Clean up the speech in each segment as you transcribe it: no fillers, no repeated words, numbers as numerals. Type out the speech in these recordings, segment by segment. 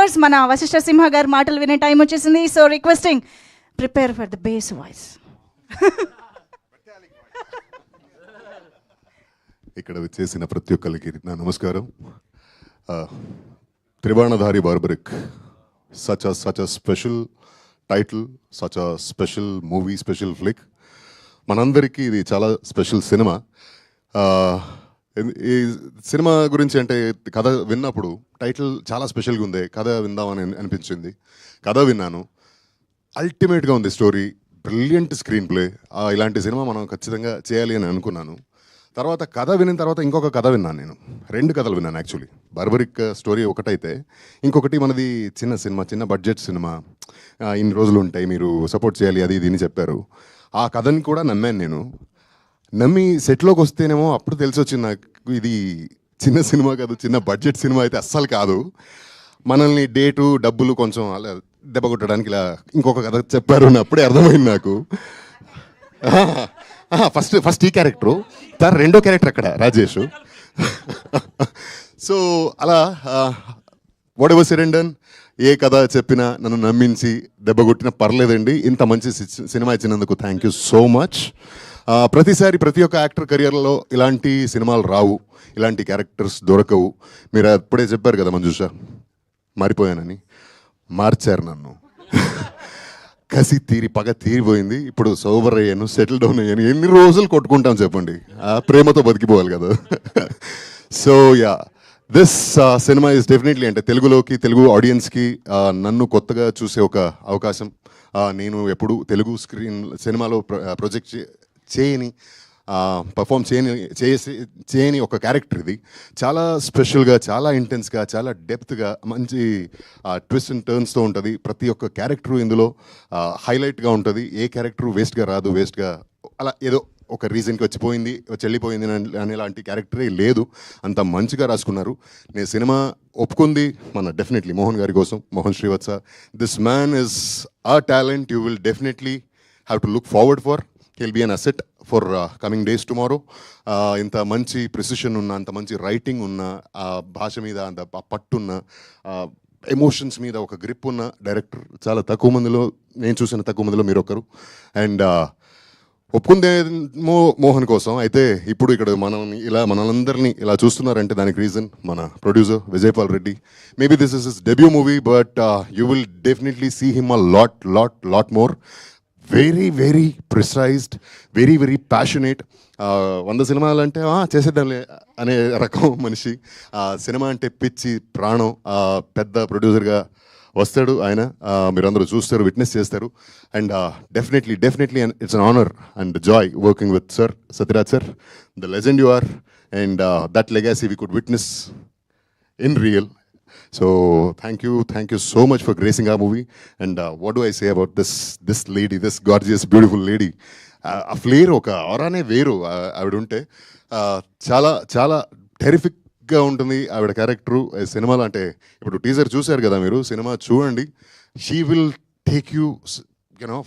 Course మన వశిష్ఠ సింహ గారి మాటలు వినే టైం వచ్చేసింది. So requesting, prepare for the bass voice. ఇక్కడ వచ్చేసిన ప్రతి ఒక్కరికి నా నమస్కారం. Trivarnadhari Barbarik, such a special title, such a special movie, special flick. మనందరికీ ఇది చాలా స్పెషల్ సినిమా. ఈ సినిమా గురించి అంటే కథ విన్నప్పుడు టైటిల్ చాలా స్పెషల్గా ఉంది, కథ విందామని అనిపించింది. కథ విన్నాను, అల్టిమేట్గా ఉంది స్టోరీ, బ్రిలియంట్ స్క్రీన్ ప్లే. ఇలాంటి సినిమా మనం ఖచ్చితంగా చేయాలి అని అనుకున్నాను. తర్వాత కథ విన్న తర్వాత ఇంకొక కథ విన్నాను. నేను 2 కథలు విన్నాను యాక్చువల్లీ. బార్బరిక్ స్టోరీ ఒకటైతే, ఇంకొకటి మనది చిన్న సినిమా, చిన్న బడ్జెట్ సినిమా, ఇన్ని రోజులు ఉంటాయి, మీరు సపోర్ట్ చేయాలి, అది ఇది అని చెప్పారు. ఆ కథని కూడా నమ్మాను నేను. నమ్మి సెట్లోకి వస్తేనేమో అప్పుడు తెలిసి వచ్చింది నాకు, ఇది చిన్న సినిమా కాదు, చిన్న బడ్జెట్ సినిమా అయితే అస్సలు కాదు. మనల్ని డేటు డబ్బులు కొంచెం అలా దెబ్బ కొట్టడానికి ఇలా ఇంకొక కథ చెప్పారు అని అప్పుడే అర్థమైంది నాకు. ఫస్ట్ ఈ క్యారెక్టరు, సార్ రెండో క్యారెక్టర్ అక్కడ రాజేష్. సో అలా whatever said and done, ఏ కథ చెప్పినా నన్ను నమ్మించి దెబ్బ కొట్టినా పర్లేదండి. ఇంత మంచి సినిమా ఇచ్చినందుకు థ్యాంక్ యూ సో మచ్. ప్రతిసారి ప్రతి ఒక్క యాక్టర్ కెరియర్లో ఇలాంటి సినిమాలు రావు, ఇలాంటి క్యారెక్టర్స్ దొరకవు. మీరు అప్పుడే చెప్పారు కదా మంజుష, మారిపోయానని. మార్చారు నన్ను. కసి తీరి పగ తీరిపోయింది. ఇప్పుడు సోబర్ అయ్యాను, సెటిల్ డౌన్ అయ్యాను. ఎన్ని రోజులు కొట్టుకుంటాం చెప్పండి, ప్రేమతో బతికిపోవాలి కదా. So yeah, this cinema is definitely, అంటే తెలుగులోకి, తెలుగు ఆడియన్స్కి నన్ను కొత్తగా చూసే ఒక అవకాశం. నేను ఎప్పుడు తెలుగు స్క్రీన్ సినిమాలో ప్రొజెక్ట్ చేయని, పర్ఫామ్ చేయని ఒక క్యారెక్టర్ ఇది. చాలా స్పెషల్గా, చాలా ఇంటెన్స్గా, చాలా డెప్త్గా, మంచి ట్విస్ట్ అండ్ టర్న్స్తో ఉంటుంది. ప్రతి ఒక్క క్యారెక్టరు ఇందులో హైలైట్గా ఉంటుంది. ఏ క్యారెక్టరు వేస్ట్గా రాదు, వేస్ట్గా అలా ఏదో ఒక రీజన్కి వచ్చిపోయింది, వెళ్ళిపోయింది అనేలాంటి క్యారెక్టరే లేదు. అంత మంచిగా రాసుకున్నారు. నేను సినిమా ఒప్పుకుంది మన డెఫినెట్లీ మోహన్ గారి కోసం, Mohan Srivatsa. This man is a talent you will definitely have to look forward for. He'll be an asset for coming days tomorrow. ఇంత మంచి ప్రిసిషన్ ఉన్న, అంత మంచి రైటింగ్ ఉన్న, భాష మీద అంత పట్టున్న, ఎమోషన్స్ మీద ఒక గ్రిప్ ఉన్న డైరెక్టర్ చాలా తక్కువ మందిలో, నేను చూసిన తక్కువ మందిలో మీరు ఒకరు. అండ్ ఒప్పుకుందేమో మోహన్ కోసం. అయితే ఇప్పుడు ఇక్కడ మనందరినీ ఇలా చూస్తున్నారంటే దానికి రీజన్ మన producer Vijayapal Reddy. Maybe this is his debut movie, but you will definitely see him a lot more. Very very precised, very very passionate. 100 సినిమాలు అంటే చేసేద్దాంలే అనే రకం మనిషి. సినిమా అంటే పిచ్చి ప్రాణం. పెద్ద ప్రొడ్యూసర్గా వస్తాడు ఆయన, మీరందరూ చూస్తారు, విట్నెస్ చేస్తారు. And definitely it's an honour and joy working with sir Sathyaraj sir, the legend you are. And that legacy we could witness in real. So thank you so much for gracing our movie. And what do I say about this lady, this gorgeous beautiful lady? A flair oka aurane veru ఆవిడ ఉంటే చాలా చాలా టెరిఫిక్గా ఉంటుంది ఆవిడ character సినిమాలో. అంటే ఇప్పుడు teaser చూశారు కదా మీరు, సినిమా చూడండి. She will take you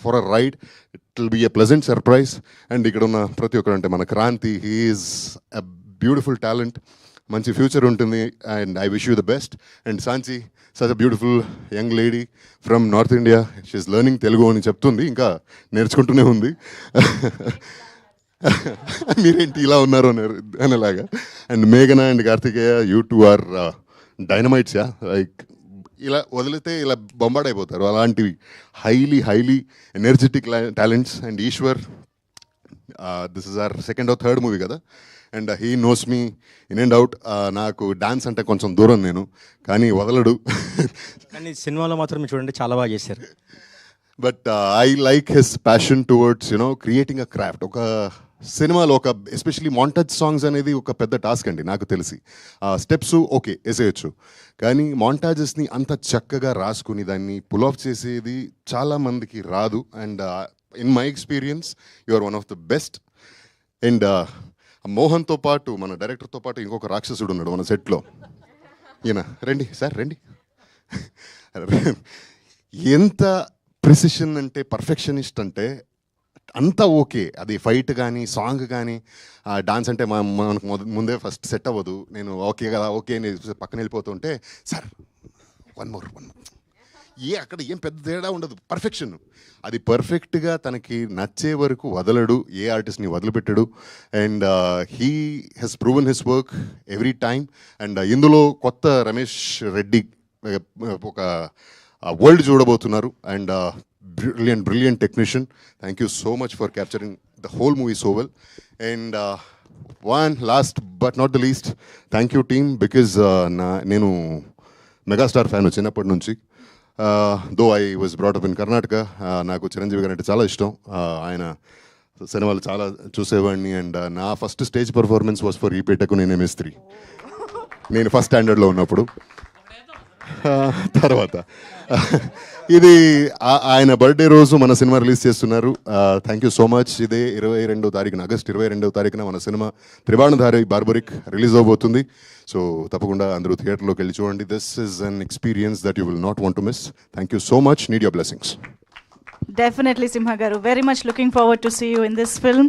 for a ride. It will be a pleasant surprise. And ఇక్కడ ఉన్న ప్రతి ఒక్కరు, అంటే మన Kranthi, he is a beautiful talent, మంచి ఫ్యూచర్ ఉంటుంది. And I wish you the best. And Sanchi, such a beautiful young lady from north India. She's learning Telugu అని చెప్తుంది, ఇంకా నేర్చుకుంటూనే ఉంది. మీరేంటి ఇలా ఉన్నారు అనేలాగా. అండ్ మేఘన and Karthikeya, you two are dynamites. Like ఇలా వదిలితే ఇలా బొంబాడైపోతారు, అలాంటివి highly energetic talents. And Eshwar, this is our second or third movie కదా. And he knows me in and out. నాకు డాన్స్ అంటే కొంచెం దూరం నేను, కానీ వదలడు. కానీ సినిమాలో మాత్రం చూడండి చాలా బాగా చేశారు. But I like his passion towards creating a craft. ఒక సినిమాలో ఒక ఎస్పెషలీ మాంటేజ్ సాంగ్స్ అనేది ఒక పెద్ద టాస్క్ అండి నాకు తెలిసి. స్టెప్స్ ఓకే వేసేయచ్చు, కానీ మాంటాజెస్ని అంత చక్కగా రాసుకుని దాన్ని పుల్ ఆఫ్ చేసేది చాలా మందికి రాదు. And in my experience you are one of the best. And మోహన్తో పాటు, మన డైరెక్టర్తో పాటు ఇంకొక రాక్షసుడు ఉన్నాడు మన సెట్లో. ఈయన రండి సార్, రండి. ఎంత ప్రిసిషన్ అంటే, పర్ఫెక్షనిస్ట్ అంటే అంతా ఓకే. అది ఫైట్ కానీ, సాంగ్ కానీ, డాన్స్ అంటే మనకు ముందే ఫస్ట్ సెట్ అవ్వదు. నేను ఓకే కదా, ఓకే అని పక్కన వెళ్ళిపోతుంటే, సార్ వన్ మోర్ అక్కడ ఏం పెద్ద తేడా ఉండదు, పర్ఫెక్షన్. అది పర్ఫెక్ట్గా తనకి నచ్చే వరకు వదలడు, ఏ ఆర్టిస్ట్ని వదిలిపెట్టడు. And he has proven his work every time. And ఇందులో కొత్త రమేష్ రెడ్డి ఒక వరల్డ్ చూడబోతున్నారు. And brilliant technician. Thank you so much for capturing the whole movie so well. And one last but not the least, thank you team, because నేను megastar fan చిన్నప్పటి నుంచి. Though I was brought up in Karnataka. నాకు చిరంజీవి గారు అంటే చాలా ఇష్టం. ఆయన సినిమాలు చాలా చూసేవాడిని. అండ్ నా first stage performance was for ఈపేటకు నేనే మేస్త్రి, నేను ఫస్ట్ స్టాండర్డ్లో ఉన్నప్పుడు. తర్వాత ఇది ఆయన బర్త్డే రోజు మన సినిమా రిలీజ్ చేస్తున్నారు. Thank you so much. ఇదే 22వ తారీఖున, ఆగస్ట్ 22వ తారీఖున మన సినిమా త్రిబాణధారి బార్బరిక్ రిలీజ్ అవబోతుంది. సో తప్పకుండా అందరూ థియేటర్లోకి వెళ్ళి చూడండి. This is an experience that you will not want to miss. Thank you so much. Need your blessings. Definitely, Simha Garu. Very much looking forward to see you in this film.